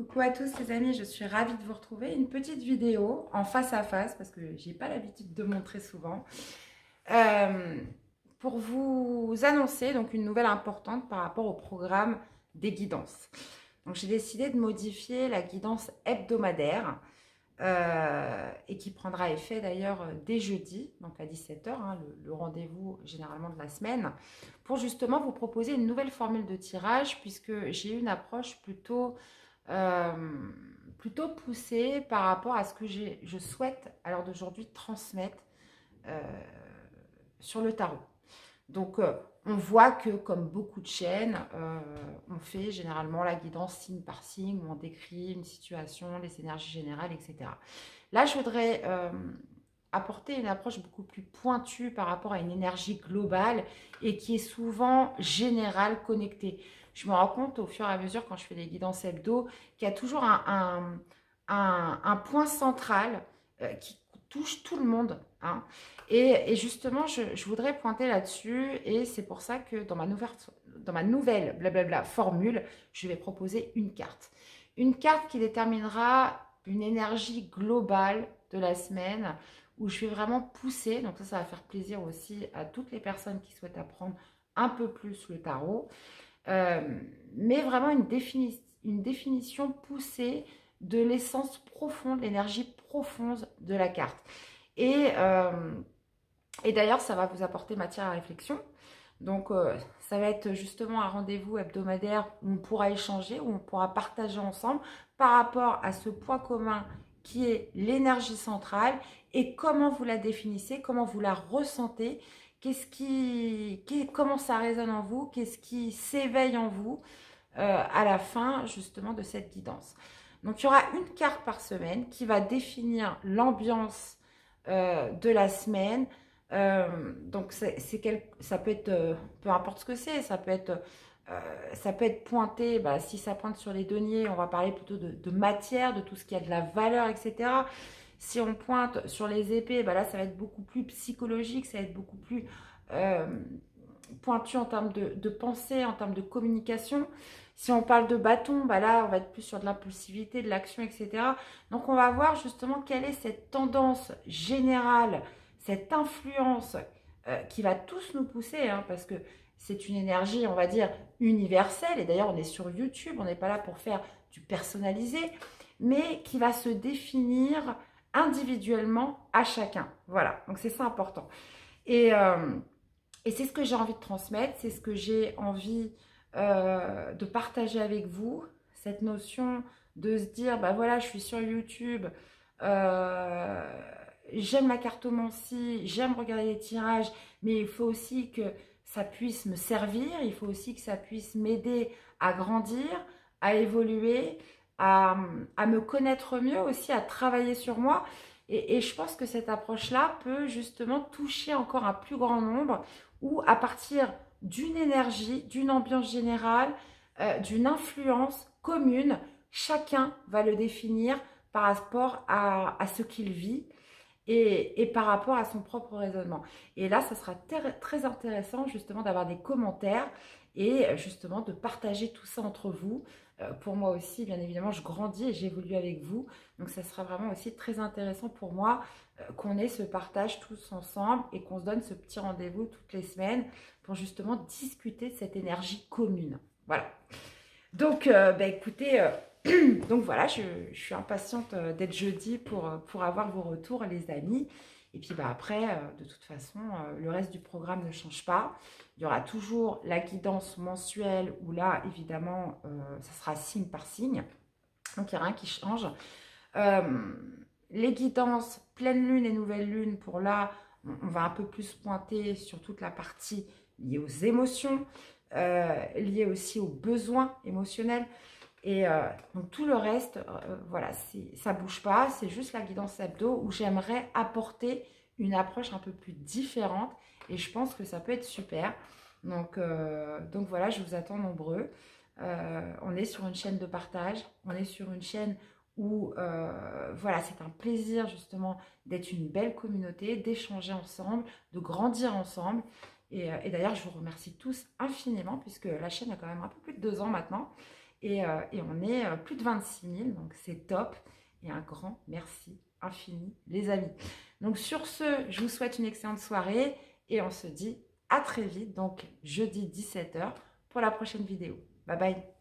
Coucou à tous les amis, je suis ravie de vous retrouver. Une petite vidéo en face à face parce que j'ai pas l'habitude de montrer souvent. euh, pour vous annoncer donc une nouvelle importante par rapport au programme des guidances. Donc j'ai décidé de modifier la guidance hebdomadaire et qui prendra effet d'ailleurs dès jeudi, donc à 17 h, le rendez-vous généralement de la semaine, pour justement vous proposer une nouvelle formule de tirage puisque j'ai une approche euh, plutôt poussée par rapport à ce que je souhaite à l'heure d'aujourd'hui transmettre euh, sur le tarot. Donc, on voit que comme beaucoup de chaînes, on fait généralement la guidance signe par signe, où on décrit une situation, les énergies générales, etc. Là, je voudrais apporter une approche beaucoup plus pointue par rapport à une énergie globale et qui est souvent générale, connectée. Je me rends compte au fur et à mesure quand je fais les guidances hebdo qu'il y a toujours un point central qui touche tout le monde, hein. Et justement, je voudrais pointer là-dessus et c'est pour ça que dans ma nouvelle blablabla formule, je vais proposer une carte. Une carte qui déterminera une énergie globale de la semaine où je vais vraiment pousser, donc ça va faire plaisir aussi à toutes les personnes qui souhaitent apprendre un peu plus le tarot, euh, mais vraiment une définition poussée de l'essence profonde, l'énergie profonde de la carte. Et, euh, et d'ailleurs, ça va vous apporter matière à réflexion. Donc, ça va être justement un rendez-vous hebdomadaire où on pourra échanger, où on pourra partager ensemble par rapport à ce point commun qui est l'énergie centrale et comment vous la définissez, comment vous la ressentez, comment ça résonne en vous, qu'est-ce qui s'éveille en vous à la fin justement de cette guidance. Donc, il y aura une carte par semaine qui va définir l'ambiance de la semaine. Donc ça peut être, peu importe ce que c'est, ça peut être pointé, bah, si ça pointe sur les deniers, on va parler plutôt de matière, de tout ce qui a de la valeur, etc. Si on pointe sur les épées, bah là ça va être beaucoup plus psychologique, ça va être beaucoup plus euh, pointu en termes de pensée, en termes de communication. Si on parle de bâton, bah là, on va être plus sur de l'impulsivité, de l'action, etc. Donc, on va voir justement quelle est cette tendance générale, cette influence qui va tous nous pousser, hein, parce que c'est une énergie, on va dire, universelle. Et d'ailleurs, on est sur YouTube, on n'est pas là pour faire du personnalisé, mais qui va se définir individuellement à chacun. Voilà, donc c'est ça important. Et, euh, et c'est ce que j'ai envie de transmettre, c'est ce que j'ai envie de partager avec vous, cette notion de se dire, bah voilà, je suis sur YouTube, euh, j'aime la cartomancie, j'aime regarder les tirages, mais il faut aussi que ça puisse me servir, il faut aussi que ça puisse m'aider à grandir, à évoluer, à me connaître mieux aussi, à travailler sur moi. Et je pense que cette approche-là peut justement toucher encore un plus grand nombre où à partir d'une énergie, d'une ambiance générale, d'une influence commune, chacun va le définir par rapport à ce qu'il vit et par rapport à son propre raisonnement. Et là, ça sera très intéressant justement d'avoir des commentaires et justement de partager tout ça entre vous. Pour moi aussi, bien évidemment, je grandis et j'évolue avec vous. Donc, ça sera vraiment aussi très intéressant pour moi qu'on ait ce partage tous ensemble et qu'on se donne ce petit rendez-vous toutes les semaines pour justement discuter de cette énergie commune. Voilà. Donc, bah, écoutez, donc voilà, je suis impatiente d'être jeudi pour avoir vos retours, les amis. Et puis bah, après, de toute façon, le reste du programme ne change pas. Il y aura toujours la guidance mensuelle où là, évidemment, ça sera signe par signe. Donc, il n'y a rien qui change. Euh, les guidances pleine lune et nouvelle lune, pour là, on va un peu plus pointer sur toute la partie liée aux émotions, liée aussi aux besoins émotionnels. Et donc tout le reste, voilà, ça ne bouge pas, c'est juste la guidance hebdo où j'aimerais apporter une approche un peu plus différente et je pense que ça peut être super. Donc voilà, je vous attends nombreux. On est sur une chaîne de partage, on est sur une chaîne où voilà, c'est un plaisir justement d'être une belle communauté, d'échanger ensemble, de grandir ensemble. Et d'ailleurs, je vous remercie tous infiniment puisque la chaîne a quand même un peu plus de 2 ans maintenant. et on est plus de 26 000, donc c'est top. Et un grand merci infini, les amis. Donc sur ce, je vous souhaite une excellente soirée et on se dit à très vite, donc jeudi 17 h pour la prochaine vidéo. Bye bye.